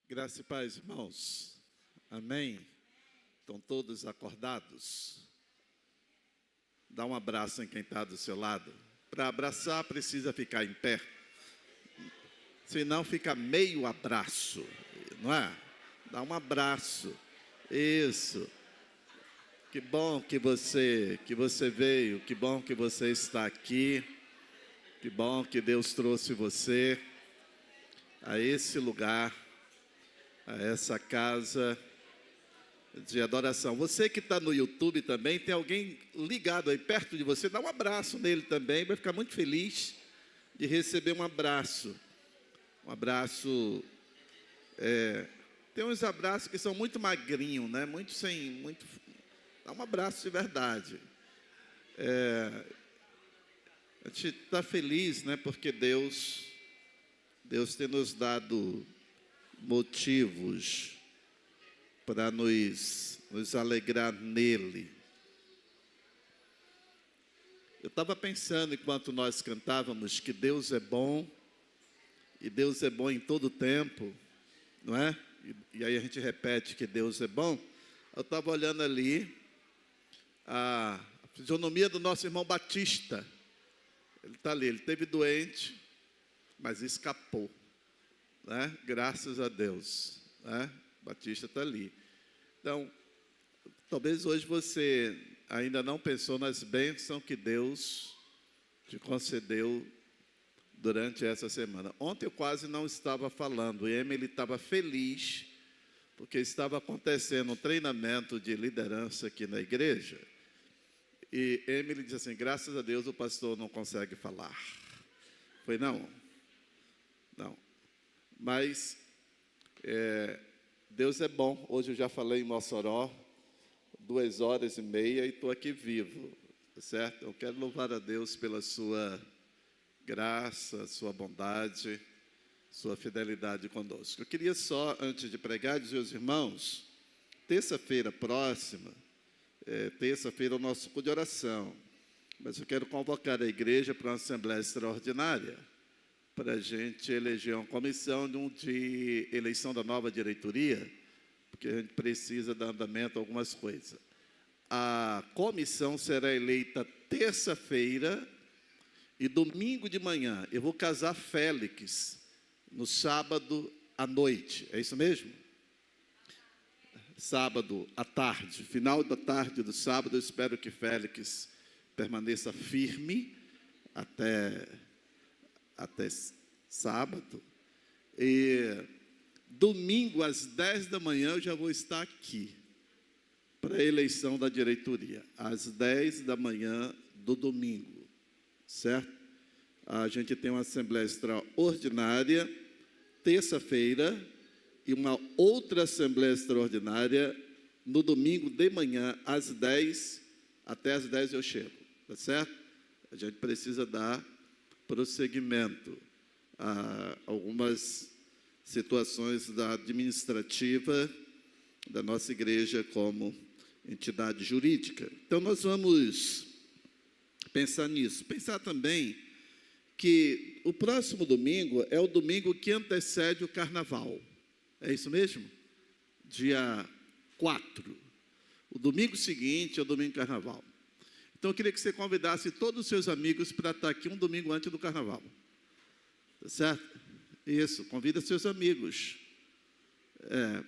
Graça e paz, irmãos. Amém? Estão todos acordados? Dá um abraço em quem está do seu lado. Para abraçar, precisa ficar em pé. Senão fica meio abraço, não é? Dá um abraço. Isso. Que bom que você veio. Que bom que você está aqui. Que bom que Deus trouxe você a esse lugar, a essa casa de adoração. Você que está no YouTube também, tem alguém ligado aí perto de você, dá um abraço nele também, vai ficar muito feliz de receber um abraço. Um abraço, tem uns abraços que são muito magrinhos, né? Dá um abraço de verdade. A gente está feliz, né? Porque Deus tem nos dado motivos para nos alegrar nele. Eu estava pensando, enquanto nós cantávamos, que Deus é bom, e Deus é bom em todo tempo, não é? E aí a gente repete que Deus é bom. Eu estava olhando ali a fisionomia do nosso irmão Batista. Ele está ali, ele esteve doente, mas escapou, né? Graças a Deus, né? Batista está ali. Então, talvez hoje você ainda não pensou nas bênçãos que Deus te concedeu durante essa semana. Ontem eu quase não estava falando, o Emily estava feliz, porque estava acontecendo um treinamento de liderança aqui na igreja, e Emily disse assim: graças a Deus o pastor não consegue falar. Foi não, mas Deus é bom. Hoje eu já falei em Mossoró 2h30 e estou aqui vivo, tá certo? Eu quero louvar a Deus pela sua graça, sua bondade, sua fidelidade conosco. Eu queria só, antes de pregar, dizer aos irmãos, terça-feira próxima, terça-feira é o nosso culto de oração, mas eu quero convocar a igreja para uma assembleia extraordinária, para a gente eleger uma comissão de eleição da nova diretoria, porque a gente precisa dar andamento a algumas coisas. A comissão será eleita terça-feira e domingo de manhã. Eu vou casar Félix no sábado à noite, é isso mesmo? Sábado à tarde, final da tarde do sábado. Eu espero que Félix permaneça firme até sábado, e domingo às 10 da manhã eu já vou estar aqui para a eleição da diretoria, às 10 da manhã do domingo, certo? A gente tem uma assembleia extraordinária terça-feira e uma outra assembleia extraordinária no domingo de manhã às 10, até às 10 eu chego, tá certo? A gente precisa dar prosseguimento a algumas situações da administrativa da nossa igreja como entidade jurídica. Então nós vamos pensar nisso. Pensar também que o próximo domingo é o domingo que antecede o carnaval. É isso mesmo? Dia 4. O domingo seguinte é o domingo do carnaval. Então eu queria que você convidasse todos os seus amigos para estar aqui um domingo antes do carnaval. Tá certo? Isso, convida seus amigos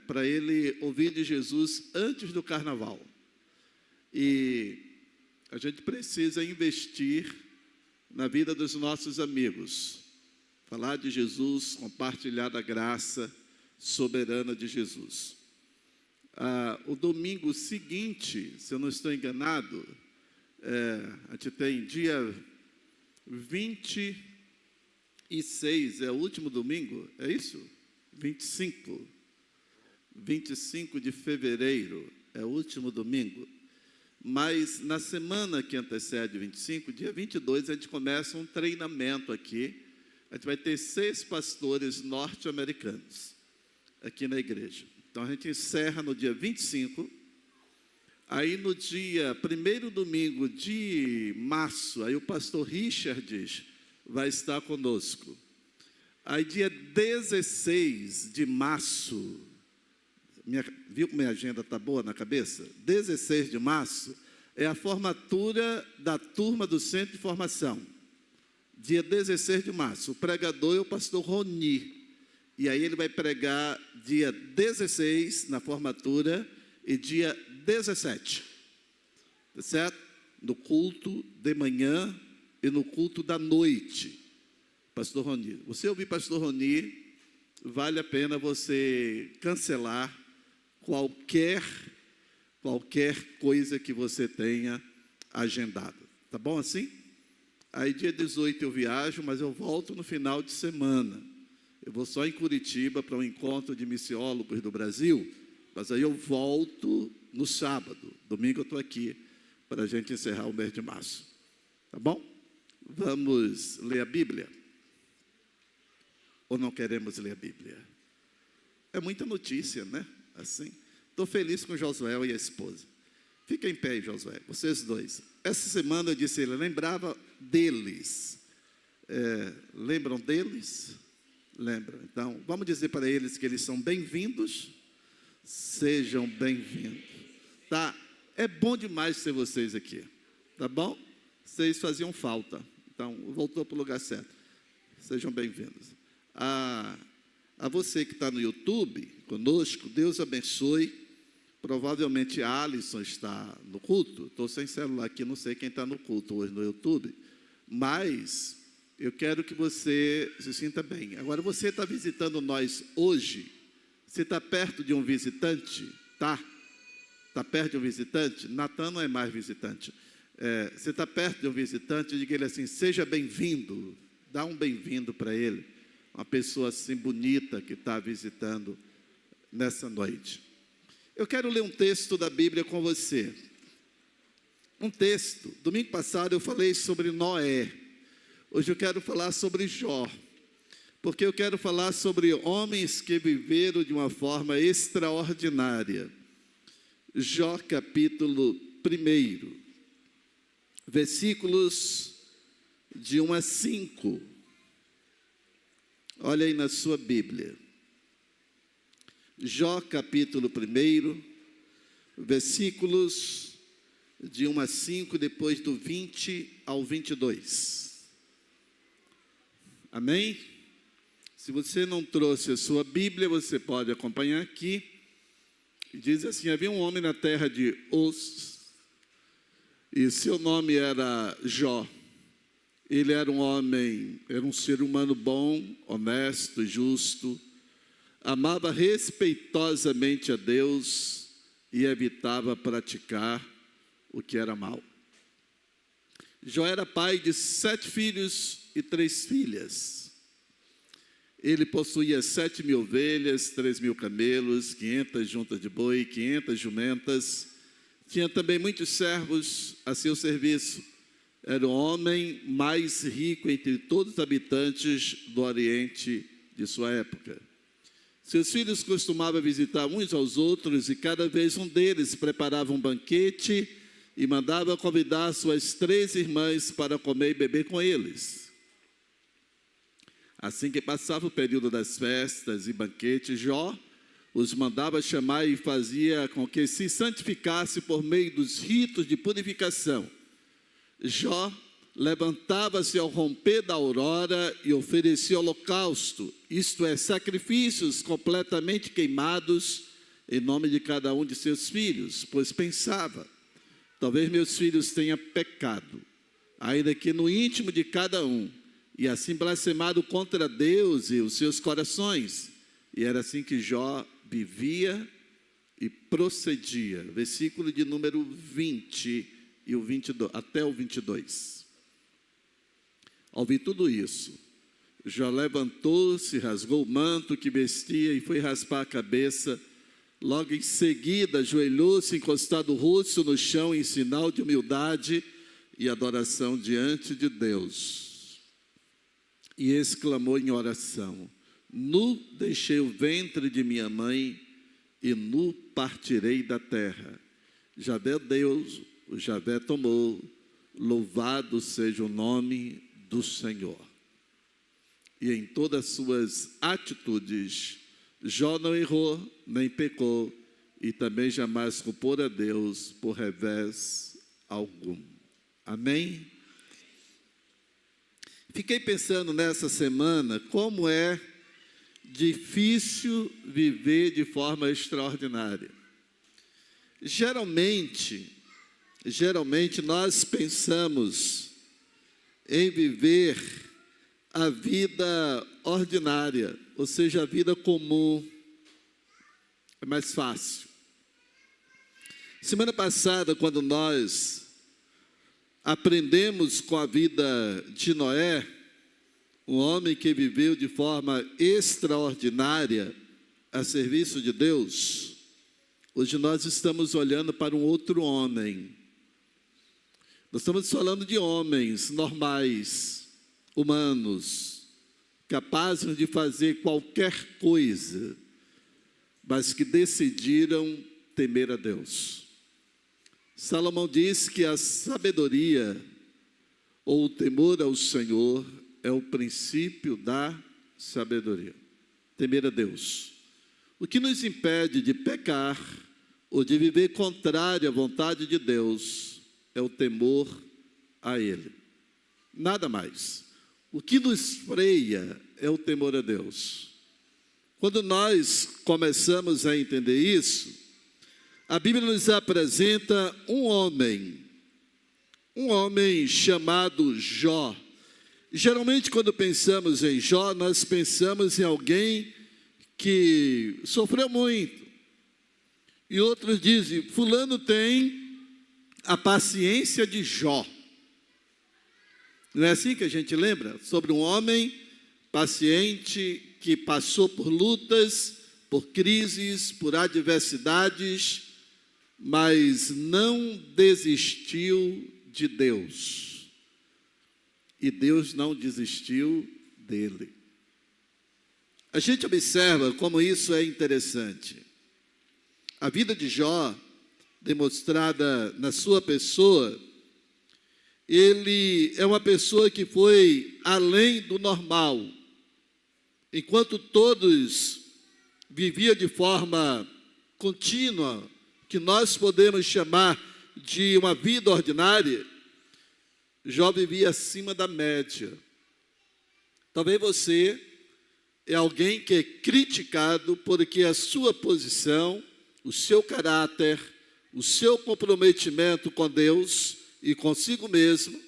para ele ouvir de Jesus antes do carnaval. E a gente precisa investir na vida dos nossos amigos, falar de Jesus, compartilhar da graça soberana de Jesus. O domingo seguinte, se eu não estou enganado, a gente tem dia 26, é o último domingo, é isso? 25 de fevereiro, é o último domingo. Mas na semana que antecede o 25, dia 22, a gente começa um treinamento aqui. A gente vai ter 6 pastores norte-americanos aqui na igreja. Então a gente encerra no dia 25. Aí no dia 1º domingo de março, aí o pastor Richards vai estar conosco. Aí, dia 16 de março, viu como minha agenda está boa na cabeça? 16 de março é a formatura da turma do Centro de Formação. Dia 16 de março, o pregador é o pastor Roni. E aí ele vai pregar dia 16 na formatura e dia 17, tá certo? No culto de manhã e no culto da noite. Pastor Roni. Você ouvir pastor Roni, vale a pena você cancelar qualquer coisa que você tenha agendado. Tá bom assim? Aí dia 18 eu viajo, mas eu volto no final de semana. Eu vou só em Curitiba para um encontro de missiólogos do Brasil, mas aí eu volto no sábado. Domingo eu estou aqui para a gente encerrar o mês de março. Tá bom? Vamos ler a Bíblia? Ou não queremos ler a Bíblia? É muita notícia, né? Assim. Estou feliz com Josué e a esposa. Fica em pé, Josué, vocês dois. Essa semana eu disse, ele lembrava deles. Lembram deles? Lembram. Então, vamos dizer para eles que eles são bem-vindos. Sejam bem-vindos. Tá? É bom demais ter vocês aqui. Tá bom? Vocês faziam falta. Então, voltou para o lugar certo. Sejam bem-vindos. A você que está no YouTube conosco, Deus abençoe. Provavelmente a Alisson está no culto. Estou sem celular aqui, não sei quem está no culto hoje no YouTube. Mas eu quero que você se sinta bem. Agora, você está visitando nós hoje. Você está perto de um visitante? Tá? Está perto de um visitante? Natan não é mais visitante. Você está perto de um visitante, diga ele assim, seja bem-vindo. Dá um bem-vindo para ele. Uma pessoa assim bonita que está visitando nessa noite. Eu quero ler um texto da Bíblia com você. Um texto. Domingo passado eu falei sobre Noé. Hoje eu quero falar sobre Jó. Porque eu quero falar sobre homens que viveram de uma forma extraordinária. Jó capítulo 1, versículos de 1 a 5. Olha aí na sua Bíblia. Jó capítulo 1, versículos de 1 a 5, depois do 20 ao 22. Amém? Se você não trouxe a sua Bíblia, você pode acompanhar aqui. Diz assim, havia um homem na terra de Uz, e seu nome era Jó. Ele era um homem, era um ser humano bom, honesto, justo, amava respeitosamente a Deus e evitava praticar o que era mal. Jó era pai de 7 filhos e 3 filhas. Ele possuía 7.000 ovelhas, 3.000 camelos, 500 juntas de boi, 500 jumentas. Tinha também muitos servos a seu serviço. Era o homem mais rico entre todos os habitantes do Oriente de sua época. Seus filhos costumavam visitar uns aos outros e cada vez um deles preparava um banquete e mandava convidar suas 3 irmãs para comer e beber com eles. Assim que passava o período das festas e banquetes, Jó os mandava chamar e fazia com que se santificasse por meio dos ritos de purificação. Jó levantava-se ao romper da aurora e oferecia holocausto, isto é, sacrifícios completamente queimados em nome de cada um de seus filhos, pois pensava, talvez meus filhos tenham pecado, ainda que no íntimo de cada um, e assim blasfemado contra Deus e os seus corações. E era assim que Jó vivia e procedia. Versículo de número 20 e o 22, até o 22. Ao ouvir tudo isso, Jó levantou-se, rasgou o manto que vestia e foi raspar a cabeça. Logo em seguida, ajoelhou-se, encostado o rosto no chão em sinal de humildade e adoração diante de Deus. E exclamou em oração, nu deixei o ventre de minha mãe e nu partirei da terra. Javé Deus, o Javé tomou, louvado seja o nome do Senhor. e em todas as suas atitudes, Jó não errou, nem pecou, e também jamais culpou a Deus por revés algum. Amém? Fiquei pensando nessa semana como é difícil viver de forma extraordinária. Geralmente nós pensamos em viver a vida ordinária, ou seja, a vida comum. É mais fácil. Semana passada, quando nós aprendemos com a vida de Noé, um homem que viveu de forma extraordinária a serviço de Deus, hoje nós estamos olhando para um outro homem. Nós estamos falando de homens normais, humanos, capazes de fazer qualquer coisa, mas que decidiram temer a Deus. Salomão diz que a sabedoria ou o temor ao Senhor é o princípio da sabedoria. Temer a Deus. O que nos impede de pecar ou de viver contrário à vontade de Deus é o temor a Ele. Nada mais. O que nos freia é o temor a Deus. Quando nós começamos a entender isso, a Bíblia nos apresenta um homem chamado Jó. Geralmente, quando pensamos em Jó, nós pensamos em alguém que sofreu muito. E outros dizem, fulano tem a paciência de Jó. Não é assim que a gente lembra? Sobre um homem paciente que passou por lutas, por crises, por adversidades, mas não desistiu de Deus. E Deus não desistiu dele. A gente observa como isso é interessante. A vida de Jó, demonstrada na sua pessoa, ele é uma pessoa que foi além do normal. Enquanto todos viviam de forma contínua, que nós podemos chamar de uma vida ordinária, Jó vivia acima da média. Talvez você é alguém que é criticado porque a sua posição, o seu caráter, o seu comprometimento com Deus e consigo mesmo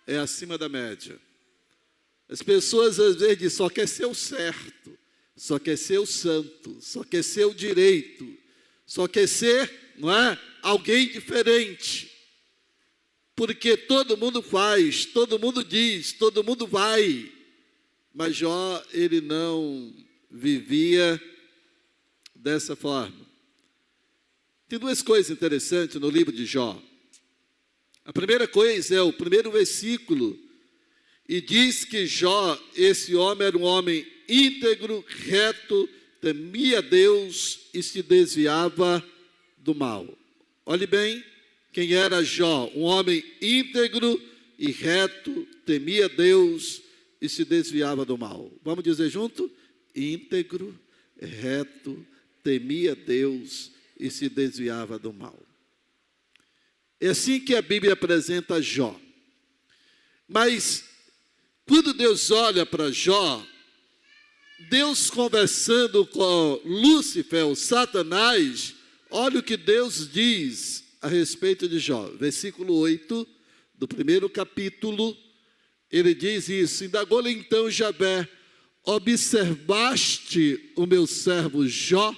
é acima da média. As pessoas às vezes só querem ser o certo, só querem ser o santo, só querem ser o direito, só quer ser, não é, alguém diferente. Porque todo mundo faz, todo mundo diz, todo mundo vai. Mas Jó, ele não vivia dessa forma. Tem duas coisas interessantes no livro de Jó. A primeira coisa é o primeiro versículo, e diz que Jó, esse homem era um homem íntegro, reto, temia Deus e se desviava do mal. Olhe bem, quem era Jó? Um homem íntegro e reto, temia Deus e se desviava do mal. Vamos dizer junto? Íntegro, reto, temia Deus e se desviava do mal. É assim que a Bíblia apresenta Jó. Mas, quando Deus olha para Jó, Deus conversando com Lúcifer, o Satanás, olha o que Deus diz a respeito de Jó. Versículo 8 do primeiro capítulo, ele diz isso: indagou-lhe então Javé, observaste o meu servo Jó?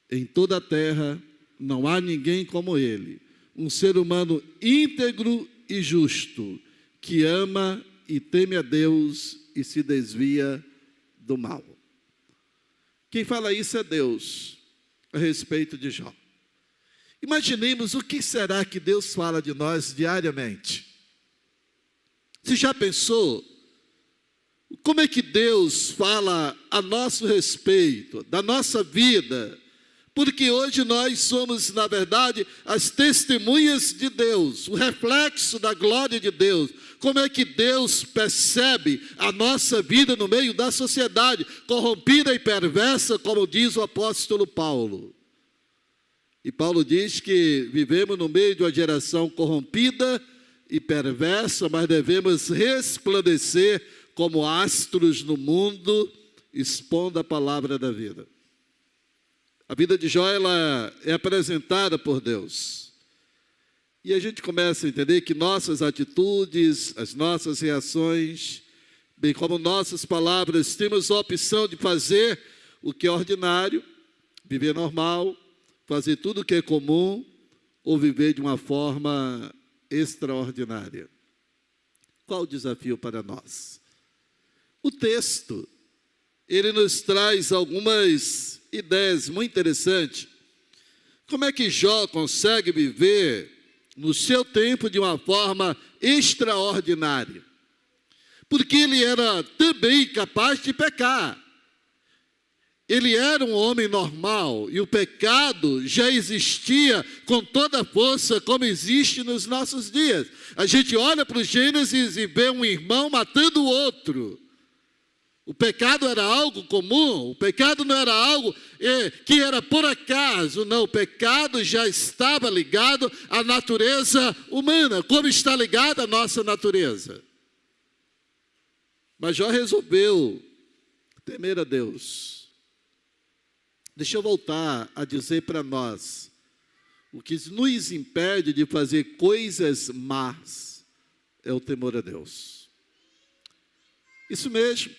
Em toda a terra não há ninguém como ele, um ser humano íntegro e justo, que ama e teme a Deus e se desvia do mal. Quem fala isso é Deus, a respeito de Jó. Imaginemos o que será que Deus fala de nós diariamente. Você já pensou como é que Deus fala a nosso respeito, da nossa vida, Porque hoje nós somos, na verdade, as testemunhas de Deus, o reflexo da glória de Deus. Como é que Deus percebe a nossa vida no meio da sociedade corrompida e perversa, como diz o apóstolo Paulo? E Paulo diz que vivemos no meio de uma geração corrompida e perversa, mas devemos resplandecer como astros no mundo, expondo a palavra da vida. A vida de Jó, ela é apresentada por Deus. E a gente começa a entender que nossas atitudes, as nossas reações, bem como nossas palavras, temos a opção de fazer o que é ordinário, viver normal, fazer tudo o que é comum, ou viver de uma forma extraordinária. Qual o desafio para nós? O texto, ele nos traz algumas ideias muito interessantes. Como é que Jó consegue viver no seu tempo de uma forma extraordinária? Porque ele era também capaz de pecar. Ele era um homem normal e o pecado já existia com toda a força como existe nos nossos dias. A gente olha para o Gênesis e vê um irmão matando o outro. O pecado era algo comum, o pecado não era algo que era por acaso, não, o pecado já estava ligado à natureza humana, como está ligada à nossa natureza. Mas Jó resolveu temer a Deus. Deixa eu voltar a dizer para nós, o que nos impede de fazer coisas más é o temor a Deus. Isso mesmo.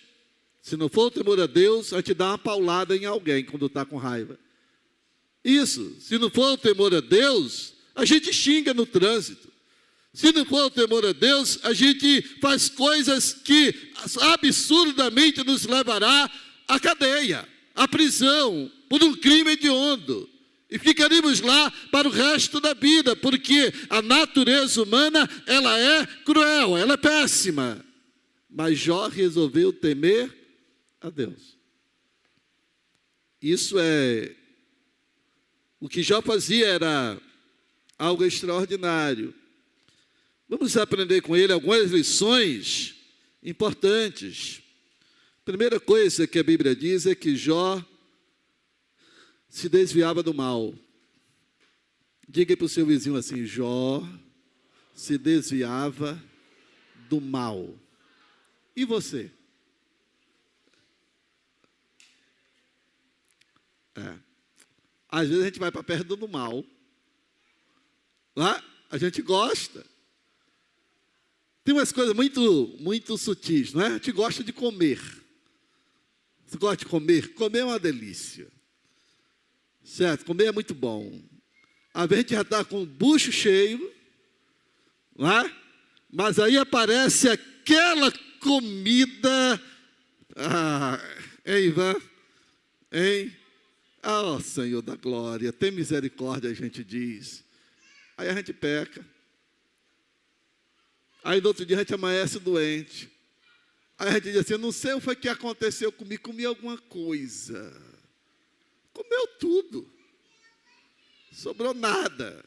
Se não for o temor a Deus, a te dar uma paulada em alguém quando está com raiva. Isso, se não for o temor a Deus, a gente xinga no trânsito. Se não for o temor a Deus, a gente faz coisas que absurdamente nos levará à cadeia, à prisão, por um crime hediondo. E ficaríamos lá para o resto da vida, porque a natureza humana, ela é cruel, ela é péssima. Mas Jó resolveu temer a Deus. Isso é o que Jó fazia, era algo extraordinário. Vamos aprender com ele algumas lições importantes. Primeira coisa que a Bíblia diz é que Jó se desviava do mal. Diga para o seu vizinho assim: Jó se desviava do mal. E você? Às vezes a gente vai para perto do mal. Lá, a gente gosta. Tem umas coisas muito sutis, não é? A gente gosta de comer. Você gosta de comer? Comer é uma delícia. Certo? Comer é muito bom. Às vezes a gente já está com o bucho cheio, não é? Mas aí aparece aquela comida. Hein, Ivan? Hein? Oh, Senhor da glória, tem misericórdia, a gente diz. Aí a gente peca. Aí no outro dia a gente amanhece doente. Aí a gente diz assim: eu não sei o que aconteceu comigo, comi alguma coisa. Comeu tudo. Sobrou nada.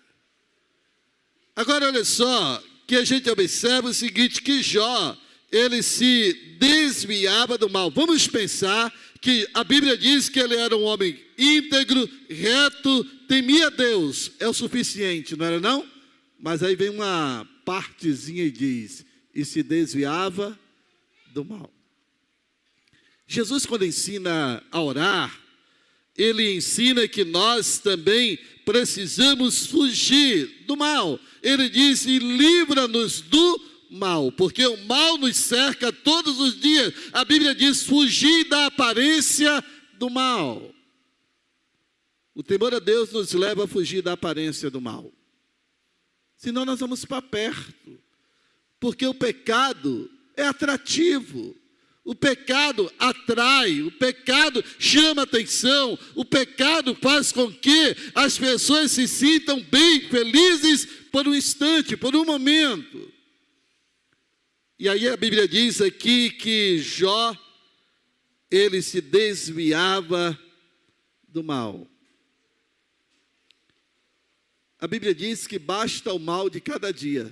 Agora olha só, que a gente observa o seguinte, que Jó, ele se desviava do mal. Vamos pensar que a Bíblia diz que ele era um homem íntegro, reto, temia Deus. É o suficiente, não era não? Mas aí vem uma partezinha e diz: e se desviava do mal. Jesus, quando ensina a orar, ele ensina que nós também precisamos fugir do mal. Ele diz: e livra-nos do mal, porque o mal nos cerca todos os dias. A Bíblia diz: fugir da aparência do mal. O temor a Deus nos leva a fugir da aparência do mal. Senão nós vamos para perto. Porque o pecado é atrativo. O pecado atrai, o pecado chama atenção, o pecado faz com que as pessoas se sintam bem, felizes por um instante, por um momento. E aí a Bíblia diz aqui que Jó, ele se desviava do mal. A Bíblia diz que basta o mal de cada dia.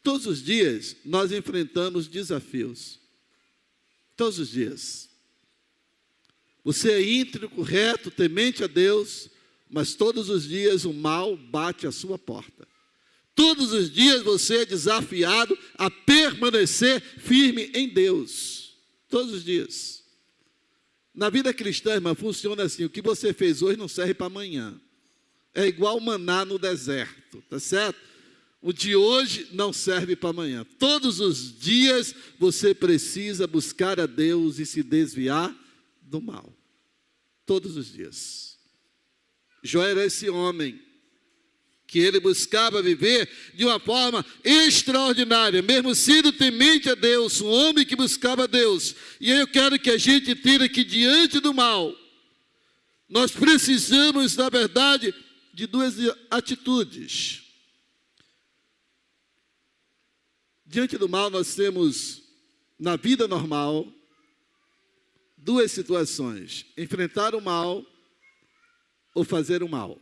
Todos os dias nós enfrentamos desafios. Todos os dias. Você é íntegro, reto, temente a Deus, mas todos os dias o mal bate à sua porta. Todos os dias você é desafiado a permanecer firme em Deus. Todos os dias. Na vida cristã, irmã, funciona assim: o que você fez hoje não serve para amanhã. É igual maná no deserto, tá certo? O de hoje não serve para amanhã. Todos os dias você precisa buscar a Deus e se desviar do mal. Todos os dias. Jó era esse homem que ele buscava viver de uma forma extraordinária, mesmo sendo temente a Deus, um homem que buscava a Deus. E eu quero que a gente tire que diante do mal, nós precisamos, na verdade, de duas atitudes. Diante do mal, nós temos, na vida normal, duas situações: enfrentar o mal ou fazer o mal.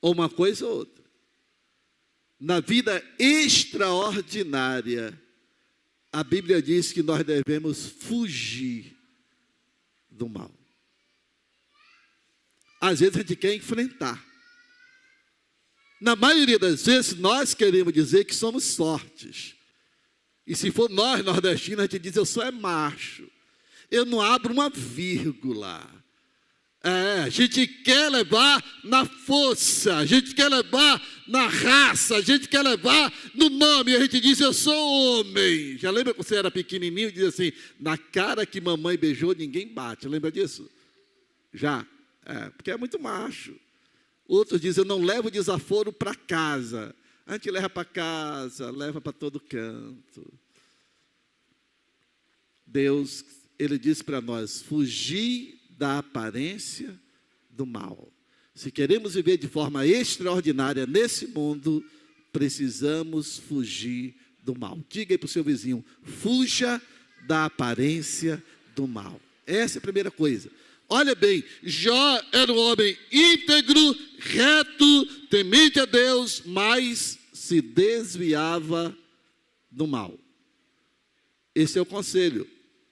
Ou uma coisa ou outra. Na vida extraordinária, a Bíblia diz que nós devemos fugir do mal. Às vezes a gente quer enfrentar. Na maioria das vezes, nós queremos dizer que somos fortes. E se for nós, nordestinos, a gente diz: eu sou é macho. Eu não abro uma vírgula. A gente quer levar na força, a gente quer levar na raça, a gente quer levar no nome. A gente diz: eu sou homem. Já lembra quando você era pequenininho e dizia assim: na cara que mamãe beijou, ninguém bate. Lembra disso? Já. Porque é muito macho. Outros dizem: eu não levo desaforo para casa. A gente leva para casa, leva para todo canto. Deus, Ele diz para nós: fugir da aparência do mal. Se queremos viver de forma extraordinária nesse mundo, precisamos fugir do mal. Diga aí para o seu vizinho: fuja da aparência do mal. Essa é a primeira coisa. Olha bem, Jó era um homem íntegro, reto, temente a Deus, mas se desviava do mal. Esse é o conselho.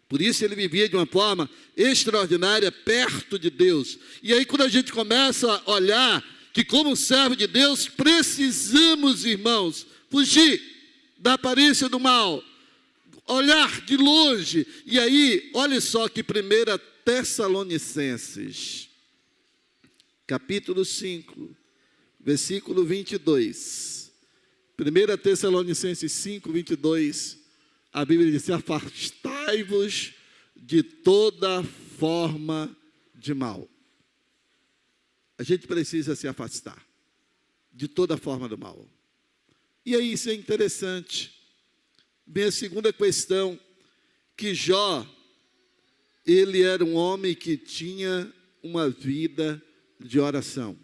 Por isso ele vivia de uma forma extraordinária perto de Deus. E aí quando a gente começa a olhar que como servo de Deus, precisamos, irmãos, fugir da aparência do mal, olhar de longe. E aí, olha só que 1 Tessalonicenses, capítulo 5, versículo 22. 1 Tessalonicenses 5, 22, a Bíblia diz: afastai-vos de toda forma de mal. A gente precisa se afastar de toda forma do mal. E aí isso é interessante. Bem, a segunda questão, que Jó, ele era um homem que tinha uma vida de oração.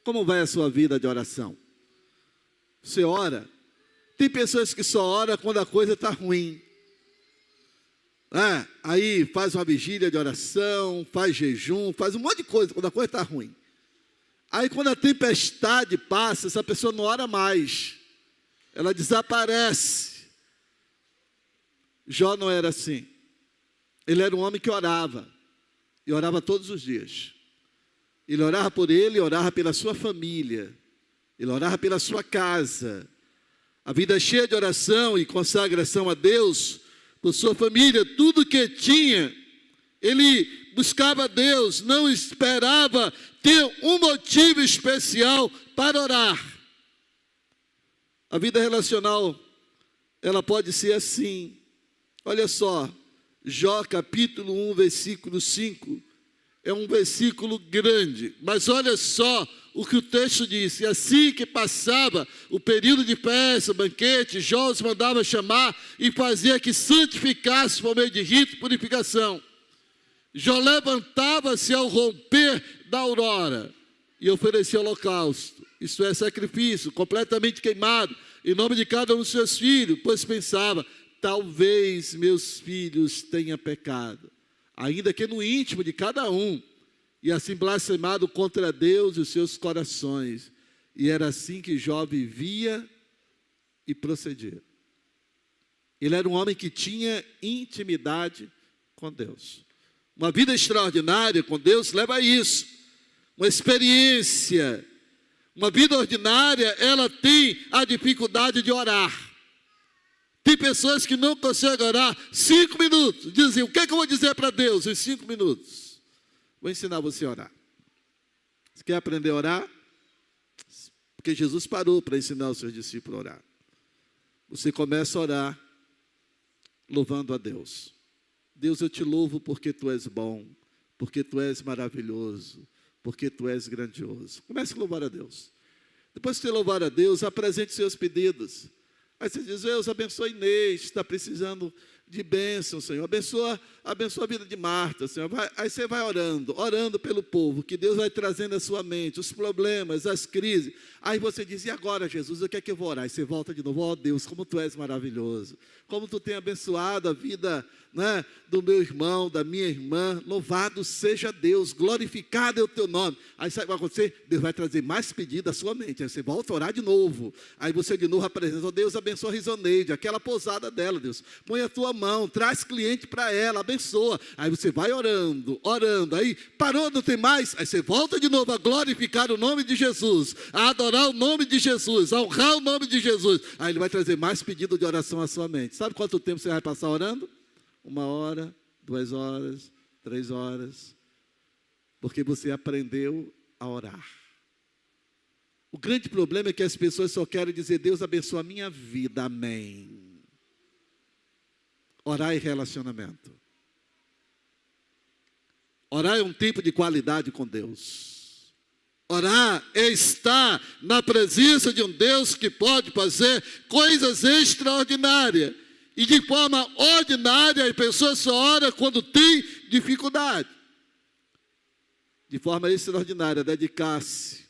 Como vai a sua vida de oração? Você ora? Tem pessoas que só oram quando a coisa está ruim. Aí faz uma vigília de oração, faz jejum, faz um monte de coisa quando a coisa está ruim. Aí quando a tempestade passa, essa pessoa não ora mais. Ela desaparece. Jó não era assim. Ele era um homem que orava. E orava todos os dias. Ele orava por ele, orava pela sua família. Ele orava pela sua casa. A vida cheia de oração e consagração a Deus, por sua família, tudo que tinha, ele buscava a Deus, não esperava ter um motivo especial para orar. A vida relacional, ela pode ser assim. Olha só, Jó capítulo 1, versículo 5, é um versículo grande, mas olha só o que o texto diz: e assim que passava o período de festa, banquete, Jó os mandava chamar e fazia que santificasse por meio de rito e purificação. Jó levantava-se ao romper da aurora e oferecia holocausto, isto é, sacrifício, completamente queimado, em nome de cada um dos seus filhos, pois pensava: talvez meus filhos tenham pecado, ainda que no íntimo de cada um e assim blasfemado contra Deus e os seus corações. E era assim que Jó vivia e procedia. Ele era um homem que tinha intimidade com Deus. Uma vida extraordinária com Deus leva a isso. Uma experiência. Uma vida ordinária, ela tem a dificuldade de orar. Tem pessoas que não conseguem orar 5 minutos. Dizem, o que é que eu vou dizer para Deus em 5 minutos? Vou ensinar você a orar. Você quer aprender a orar? Porque Jesus parou para ensinar os seus discípulos a orar. Você começa a orar louvando a Deus. Deus, eu te louvo porque tu és bom, porque tu és maravilhoso, porque tu és grandioso. Comece a louvar a Deus. Depois que você louvar a Deus, apresente seus pedidos. Aí você diz, Deus, abençoa Inês, está precisando de bênção, Senhor. Abençoa a vida de Marta, Senhor. Aí você vai orando pelo povo, que Deus vai trazendo à sua mente os problemas, as crises. Aí você diz, e agora, Jesus, o que é que eu vou orar? Aí você volta de novo, ó Deus, como tu és maravilhoso. Como tu tem abençoado a vida, né, do meu irmão, da minha irmã. Louvado seja Deus, glorificado é o teu nome. Aí sabe o que vai acontecer? Deus vai trazer mais pedidos à sua mente. Aí você volta a orar de novo. Aí você de novo apresenta, ó Deus, abençoa a Risoneide, aquela pousada dela, Deus. Põe a tua mão, traz cliente para ela, abençoa. Aí você vai orando. Aí parou, não tem mais. Aí você volta de novo a glorificar o nome de Jesus, a adorar o nome de Jesus, a honrar o nome de Jesus. Aí ele vai trazer mais pedido de oração à sua mente. Sabe quanto tempo você vai passar orando? 1 hora, 2 horas, 3 horas. Porque você aprendeu a orar. O grande problema é que as pessoas só querem dizer, Deus abençoa a minha vida, amém. Orar é relacionamento. Orar é um tempo de qualidade com Deus. Orar é estar na presença de um Deus que pode fazer coisas extraordinárias. E de forma ordinária, a pessoa só ora quando tem dificuldade. De forma extraordinária, dedicar-se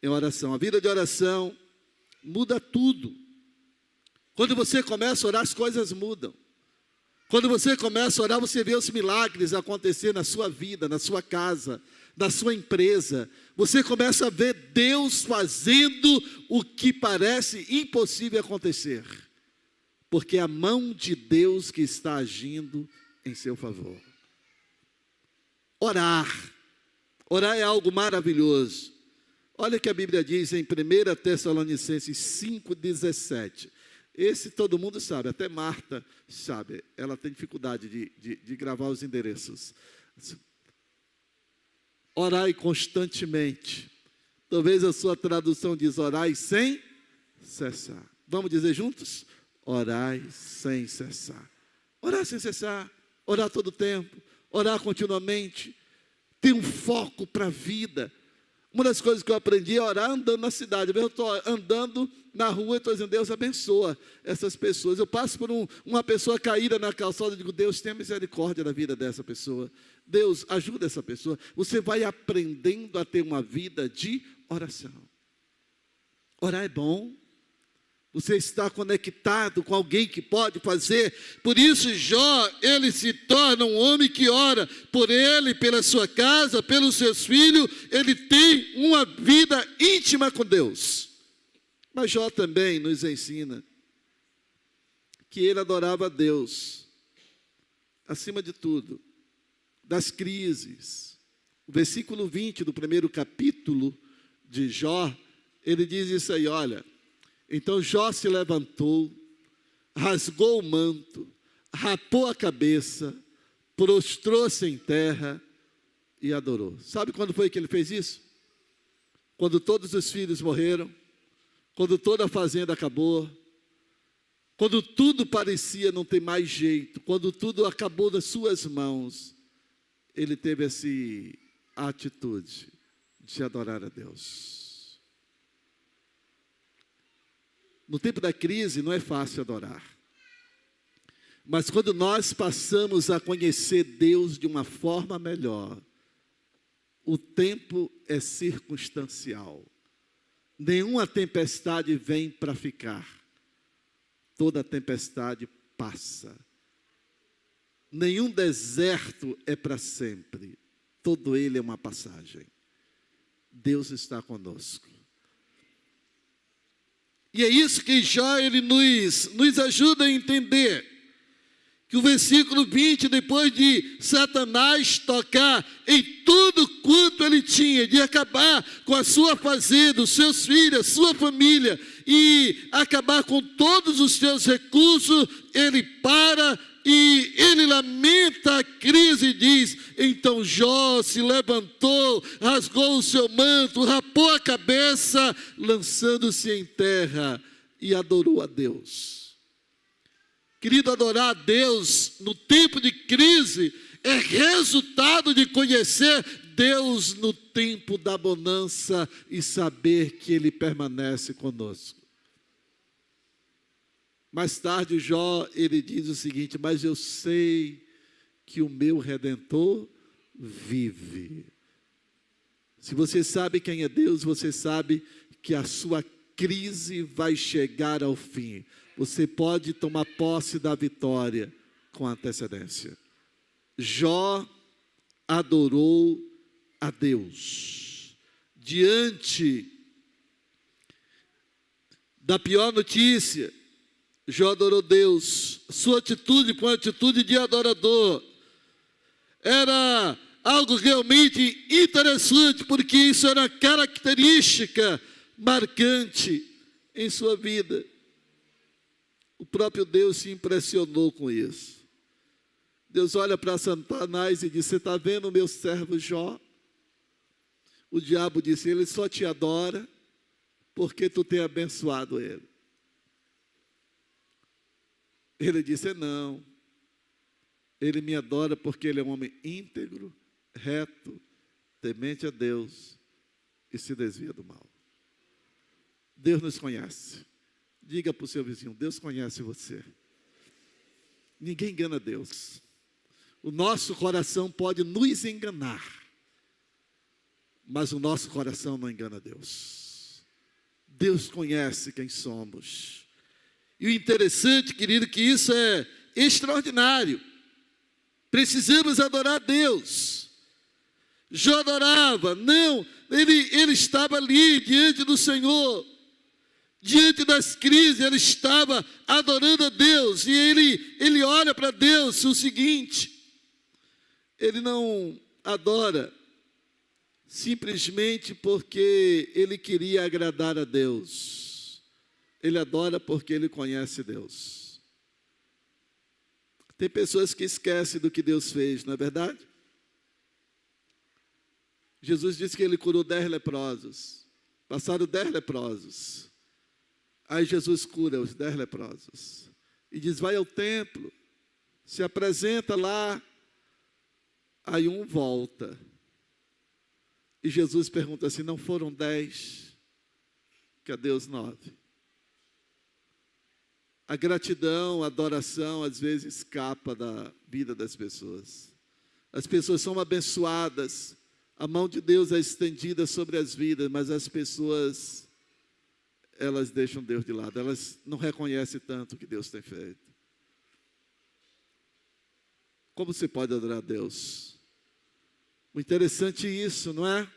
em oração. A vida de oração muda tudo. Quando você começa a orar, as coisas mudam. Quando você começa a orar, você vê os milagres acontecer na sua vida, na sua casa, na sua empresa. Você começa a ver Deus fazendo o que parece impossível acontecer. Porque é a mão de Deus que está agindo em seu favor. Orar é algo maravilhoso. Olha o que a Bíblia diz em 1 Tessalonicenses 5,17. Esse todo mundo sabe, até Marta sabe. Ela tem dificuldade de gravar os endereços. Orai constantemente. Talvez a sua tradução diz orai sem cessar. Vamos dizer juntos? Orai sem cessar. Orar sem cessar. Orar todo o tempo. Orar continuamente. Ter um foco para a vida. Uma das coisas que eu aprendi é orar andando na cidade. Eu estou andando na rua e estou dizendo, Deus abençoa essas pessoas. Eu passo por uma pessoa caída na calçada e digo, Deus, tenha misericórdia da vida dessa pessoa. Deus, ajuda essa pessoa. Você vai aprendendo a ter uma vida de oração. Orar é bom. Você está conectado com alguém que pode fazer. Por isso Jó, ele se torna um homem que ora por ele, pela sua casa, pelos seus filhos. Ele tem uma vida íntima com Deus. Mas Jó também nos ensina que ele adorava a Deus acima de tudo, das crises. O versículo 20 do primeiro capítulo de Jó, ele diz isso aí, olha. Então Jó se levantou, rasgou o manto, rapou a cabeça, prostrou-se em terra e adorou. Sabe quando foi que ele fez isso? Quando todos os filhos morreram, quando toda a fazenda acabou, quando tudo parecia não ter mais jeito, quando tudo acabou das suas mãos, ele teve essa atitude de adorar a Deus. No tempo da crise não é fácil adorar. Mas quando nós passamos a conhecer Deus de uma forma melhor, o tempo é circunstancial. Nenhuma tempestade vem para ficar. Toda tempestade passa. Nenhum deserto é para sempre. todo ele é uma passagem. Deus está conosco. E é isso que Jó ele nos ajuda a entender. Que o versículo 20, depois de Satanás tocar em tudo quanto ele tinha, de acabar com a sua fazenda, os seus filhos, a sua família, e acabar com todos os seus recursos, ele para e ele lamenta a crise e diz: então Jó se levantou, rasgou o seu manto, rapou a cabeça, lançando-se em terra e adorou a Deus. Querido, adorar a Deus no tempo de crise é resultado de conhecer Deus no tempo da bonança e saber que Ele permanece conosco. Mais tarde, Jó, ele diz o seguinte: mas eu sei que o meu Redentor vive. Se você sabe quem é Deus, você sabe que a sua crise vai chegar ao fim. Você pode tomar posse da vitória com antecedência. Jó adorou a Deus. Diante da pior notícia, Jó adorou Deus. Sua atitude foi uma atitude de adorador. Era algo realmente interessante, porque isso era uma característica marcante em sua vida. O próprio Deus se impressionou com isso. Deus olha para Satanás e diz: você está vendo o meu servo Jó? O diabo disse: ele só te adora porque tu tem abençoado ele. Ele disse: não, ele me adora porque ele é um homem íntegro, reto, temente a Deus e se desvia do mal. Deus nos conhece. Diga para o seu vizinho: Deus conhece você. Ninguém engana Deus. O nosso coração pode nos enganar, mas o nosso coração não engana Deus. Deus conhece quem somos. E o interessante, querido, que isso é extraordinário. Precisamos adorar a Deus. Jó adorava, não, ele estava ali diante do Senhor. Diante das crises, ele estava adorando a Deus. E ele olha para Deus o seguinte: ele não adora simplesmente porque ele queria agradar a Deus. Ele adora porque ele conhece Deus. Tem pessoas que esquecem do que Deus fez, não é verdade? Jesus disse que ele curou 10 leprosos. Passaram 10 leprosos. Aí Jesus cura os 10 leprosos. E diz: vai ao templo, se apresenta lá. Aí um volta. E Jesus pergunta assim: não foram 10? Cadê os 9? A gratidão, a adoração, às vezes escapa da vida das pessoas. As pessoas são abençoadas. A mão de Deus é estendida sobre as vidas, mas as pessoas, elas deixam Deus de lado. Elas não reconhecem tanto o que Deus tem feito. Como você pode adorar a Deus? Muito interessante isso, não é?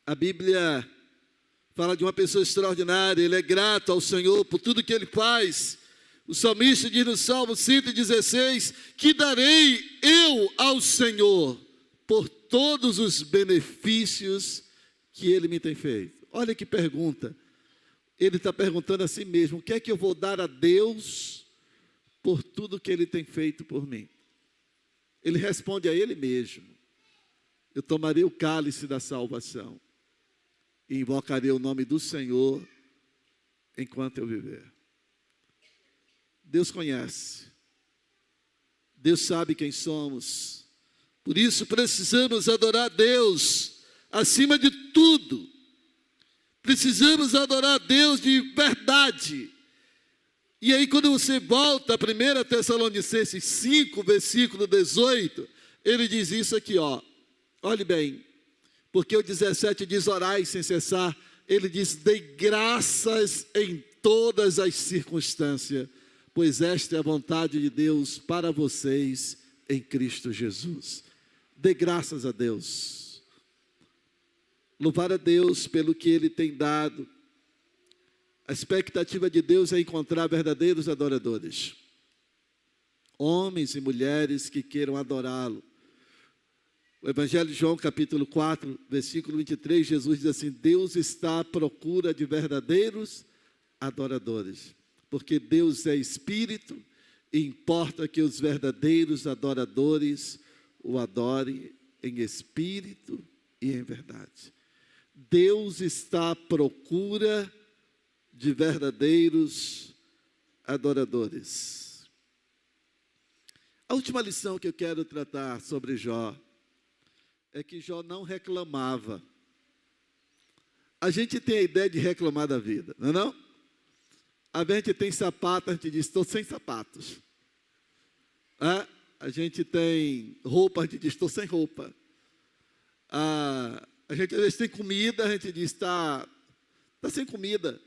A Bíblia fala de uma pessoa extraordinária. Ele é grato ao Senhor por tudo que Ele faz. O salmista diz no Salmo 116: que darei eu ao Senhor por todos os benefícios que Ele me tem feito. Olha que pergunta. Ele está perguntando a si mesmo: o que é que eu vou dar a Deus por tudo que Ele tem feito por mim? Ele responde a Ele mesmo: eu tomarei o cálice da salvação e invocarei o nome do Senhor enquanto eu viver. Deus conhece. Deus sabe quem somos. Por isso precisamos adorar a Deus acima de tudo. Precisamos adorar a Deus de verdade. E aí quando você volta a 1 Tessalonicenses 5, versículo 18, ele diz isso aqui, ó. Olhe bem, porque o 17 diz: orai sem cessar. Ele diz: dei graças em todas as circunstâncias, pois esta é a vontade de Deus para vocês em Cristo Jesus. Dê graças a Deus. Louvar a Deus pelo que Ele tem dado. A expectativa de Deus é encontrar verdadeiros adoradores. Homens e mulheres que queiram adorá-lo. O Evangelho de João, capítulo 4, versículo 23, Jesus diz assim: Deus está à procura de verdadeiros adoradores. Porque Deus é Espírito e importa que os verdadeiros adoradores o adorem em espírito e em verdade. Deus está à procura de verdadeiros adoradores. A última lição que eu quero tratar sobre Jó é que Jó não reclamava. A gente tem a ideia de reclamar da vida, não é não? A gente tem sapato, a gente diz, estou sem sapatos. A gente tem roupa, a gente diz, estou sem roupa. A gente às vezes tem comida, a gente diz, está sem comida.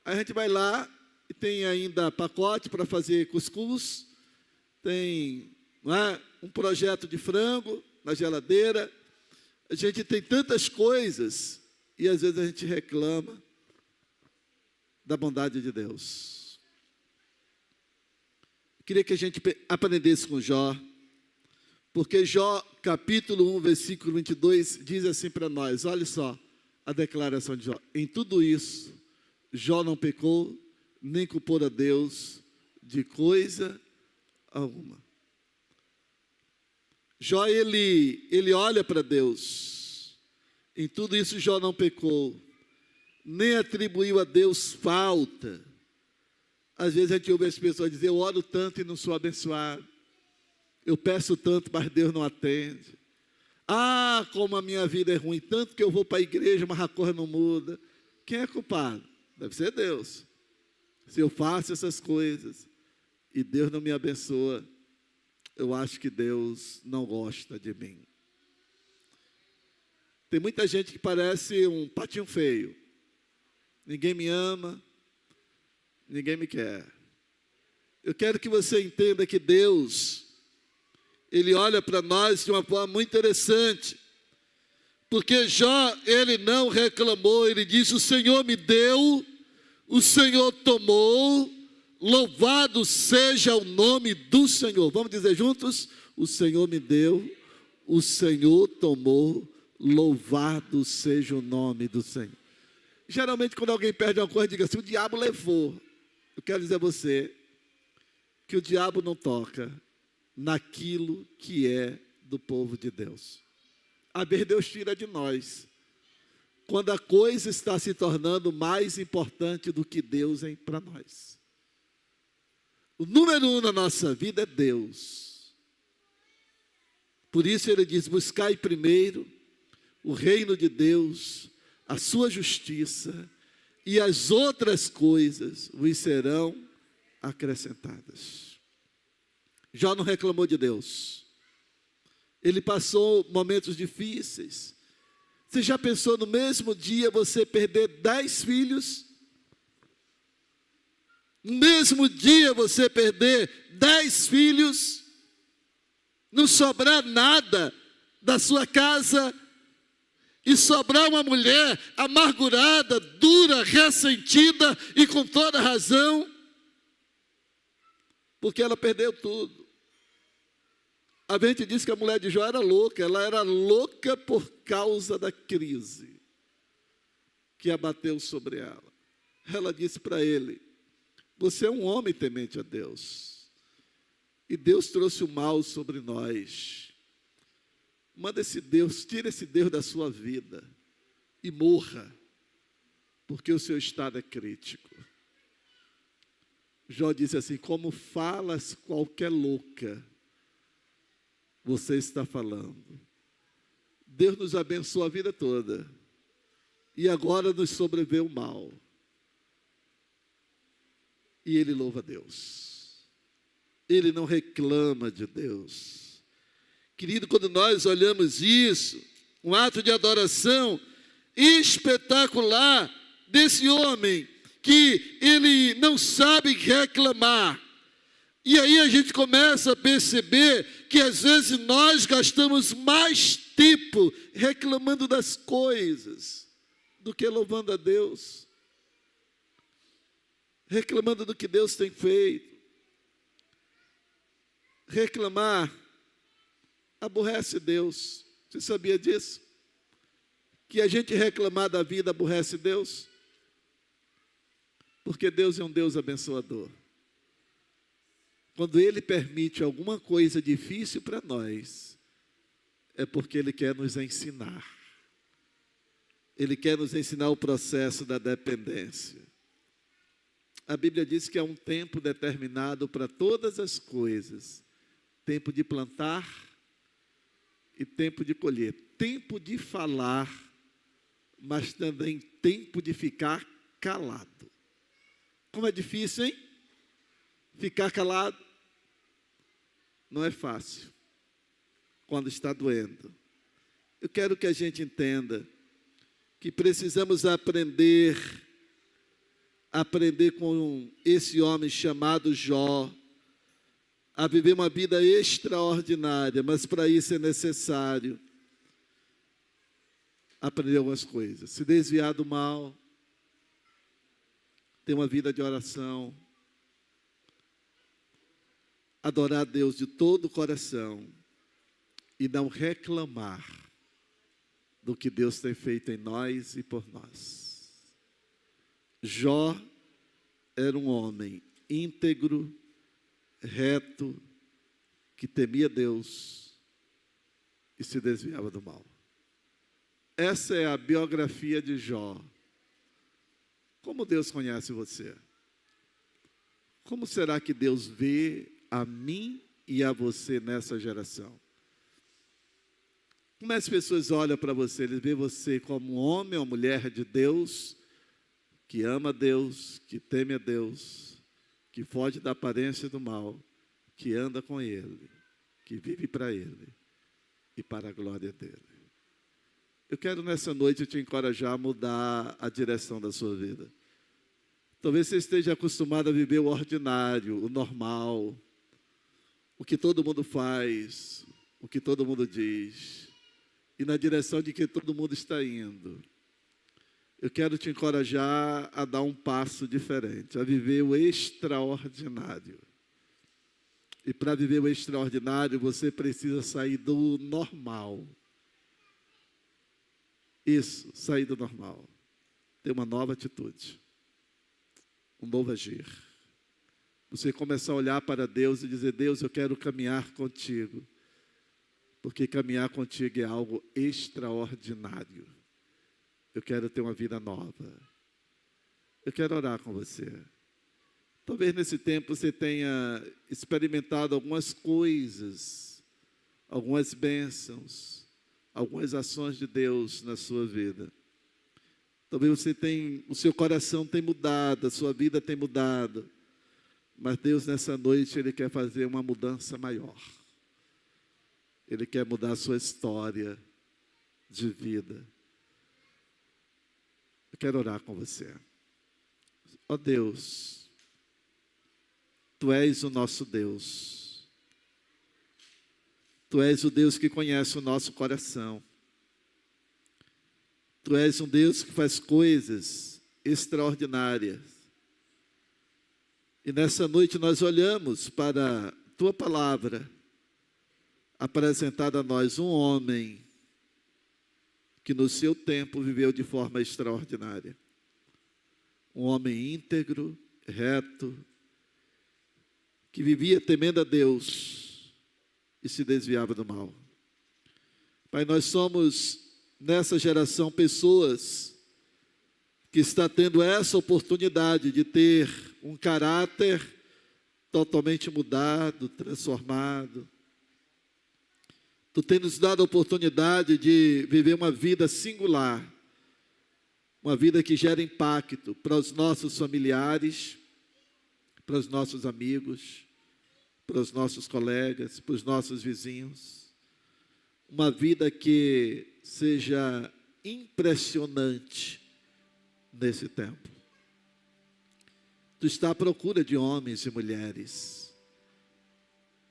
Aí a gente vai lá e tem ainda pacote para fazer cuscuz, tem um projeto de frango na geladeira. A gente tem tantas coisas e às vezes a gente reclama da bondade de Deus. Queria que a gente aprendesse com Jó, porque Jó, capítulo 1, versículo 22, diz assim para nós, olha só a declaração de Jó: em tudo isso, Jó não pecou, nem culpou a Deus de coisa alguma. Jó, ele olha para Deus, em tudo isso Jó não pecou, nem atribuiu a Deus falta. Às vezes a gente ouve as pessoas dizer, eu oro tanto e não sou abençoado, eu peço tanto, mas Deus não atende. Como a minha vida é ruim, tanto que eu vou para a igreja, mas a coisa não muda. Quem é culpado? Deve ser Deus. Se eu faço essas coisas e Deus não me abençoa, eu acho que Deus não gosta de mim. Tem muita gente que parece um patinho feio. Ninguém me ama, ninguém me quer. Eu quero que você entenda que Deus, Ele olha para nós de uma forma muito interessante. Porque Jó, ele não reclamou, ele disse, o Senhor me deu, o Senhor tomou, louvado seja o nome do Senhor. Vamos dizer juntos? O Senhor me deu, o Senhor tomou, louvado seja o nome do Senhor. Geralmente quando alguém perde uma coisa, diga assim, o diabo levou. Eu quero dizer a você que o diabo não toca naquilo que é do povo de Deus. Às vezes Deus tira de nós, quando a coisa está se tornando mais importante do que Deus é para nós. O número 1 na nossa vida é Deus. Por isso ele diz, buscai primeiro o reino de Deus, a sua justiça, e as outras coisas vos serão acrescentadas. Jó não reclamou de Deus. Ele passou momentos difíceis. Você já pensou no mesmo dia você perder 10 filhos? No mesmo dia você perder 10 filhos? Não sobrar nada da sua casa e sobrar uma mulher amargurada, dura, ressentida e com toda razão, porque ela perdeu tudo. A gente disse que a mulher de Jó era louca, ela era louca por causa da crise que abateu sobre ela. Ela disse para ele, você é um homem temente a Deus, e Deus trouxe o mal sobre nós. Manda esse Deus, tira esse Deus da sua vida e morra, porque o seu estado é crítico. Jó disse assim, como falas qualquer louca, você está falando. Deus nos abençoou a vida toda, e agora nos sobreveio o mal. E ele louva a Deus. Ele não reclama de Deus. Querido, quando nós olhamos isso, um ato de adoração espetacular desse homem, que ele não sabe reclamar. E aí a gente começa a perceber que às vezes nós gastamos mais tempo reclamando das coisas do que louvando a Deus, reclamando do que Deus tem feito. Reclamar aborrece Deus. Você sabia disso? Que a gente reclamar da vida aborrece Deus? Porque Deus é um Deus abençoador. Quando Ele permite alguma coisa difícil para nós, é porque Ele quer nos ensinar. Ele quer nos ensinar o processo da dependência. A Bíblia diz que há um tempo determinado para todas as coisas. Tempo de plantar e tempo de colher. Tempo de falar, mas também tempo de ficar calado. Como é difícil, hein? Ficar calado. Não é fácil, quando está doendo. Eu quero que a gente entenda que precisamos aprender com esse homem chamado Jó, a viver uma vida extraordinária, mas para isso é necessário aprender algumas coisas. Se desviar do mal, ter uma vida de oração, adorar a Deus de todo o coração e não reclamar do que Deus tem feito em nós e por nós. Jó era um homem íntegro, reto, que temia Deus e se desviava do mal. Essa é a biografia de Jó. Como Deus conhece você? Como será que Deus vê a mim e a você nessa geração? Como as pessoas olham para você? Eles veem você como um homem ou mulher de Deus, que ama a Deus, que teme a Deus, que foge da aparência do mal, que anda com Ele, que vive para Ele e para a glória dEle. Eu quero nessa noite te encorajar a mudar a direção da sua vida. Talvez você esteja acostumado a viver o ordinário, o normal, o que todo mundo faz, o que todo mundo diz, e na direção de que todo mundo está indo. Eu quero te encorajar a dar um passo diferente, a viver o extraordinário. E para viver o extraordinário, você precisa sair do normal. Isso, sair do normal. Ter uma nova atitude, um novo agir. Você começar a olhar para Deus e dizer: Deus, eu quero caminhar contigo. Porque caminhar contigo é algo extraordinário. Eu quero ter uma vida nova. Eu quero orar com você. Talvez nesse tempo você tenha experimentado algumas coisas, algumas bênçãos, algumas ações de Deus na sua vida. Talvez o seu coração tem mudado, a sua vida tem mudado. Mas Deus nessa noite, Ele quer fazer uma mudança maior. Ele quer mudar a sua história de vida. Eu quero orar com você. Ó Deus, Tu és o nosso Deus. Tu és o Deus que conhece o nosso coração. Tu és um Deus que faz coisas extraordinárias. E nessa noite nós olhamos para a Tua palavra, apresentada a nós um homem que no seu tempo viveu de forma extraordinária. Um homem íntegro, reto, que vivia temendo a Deus e se desviava do mal. Pai, nós somos nessa geração pessoas que está tendo essa oportunidade de ter um caráter totalmente mudado, transformado. Tu tem nos dado a oportunidade de viver uma vida singular, uma vida que gera impacto para os nossos familiares, para os nossos amigos, para os nossos colegas, para os nossos vizinhos. Uma vida que seja impressionante nesse tempo. Tu está à procura de homens e mulheres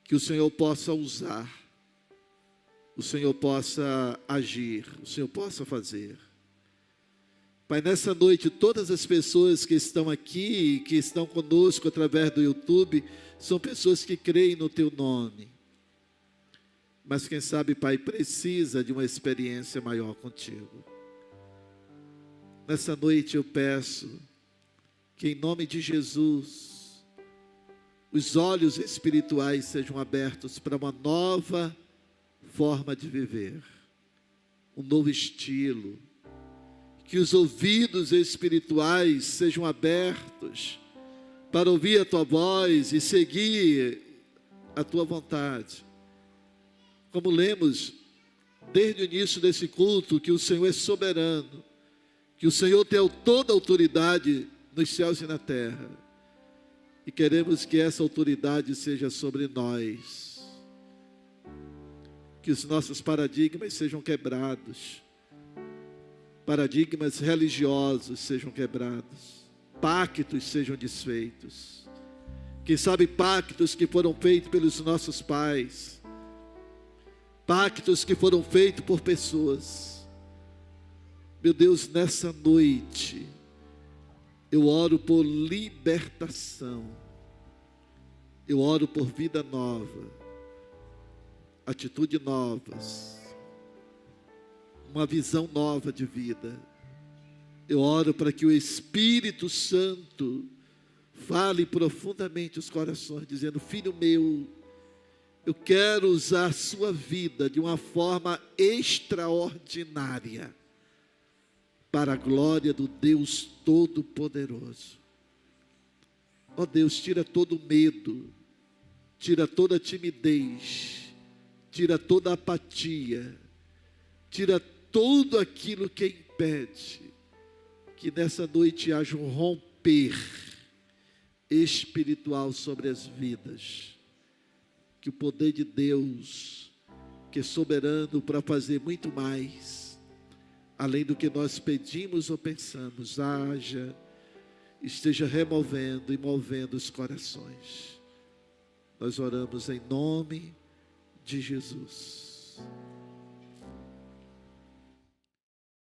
que o Senhor possa usar, o Senhor possa agir, o Senhor possa fazer. Pai, nessa noite, todas as pessoas que estão aqui, que estão conosco através do YouTube, são pessoas que creem no Teu nome. Mas quem sabe, Pai, precisa de uma experiência maior contigo. Nessa noite eu peço que em nome de Jesus, os olhos espirituais sejam abertos para uma nova forma de viver, um novo estilo, que os ouvidos espirituais sejam abertos para ouvir a Tua voz e seguir a Tua vontade. Como lemos desde o início desse culto, que o Senhor é soberano, que o Senhor tem toda a autoridade nos céus e na terra, e queremos que essa autoridade seja sobre nós, que os nossos paradigmas sejam quebrados, paradigmas religiosos sejam quebrados, pactos sejam desfeitos, quem sabe pactos que foram feitos pelos nossos pais, pactos que foram feitos por pessoas. Meu Deus, nessa noite, eu oro por libertação, eu oro por vida nova, atitude novas, uma visão nova de vida. Eu oro para que o Espírito Santo fale profundamente os corações, dizendo: filho meu, eu quero usar a sua vida de uma forma extraordinária, para a glória do Deus Todo-Poderoso. Ó Deus, tira todo medo, tira toda timidez, tira toda apatia, tira tudo aquilo que impede que nessa noite haja um romper espiritual sobre as vidas. Que o poder de Deus, que é soberano para fazer muito mais, além do que nós pedimos ou pensamos, haja, esteja removendo e movendo os corações. Nós oramos em nome de Jesus.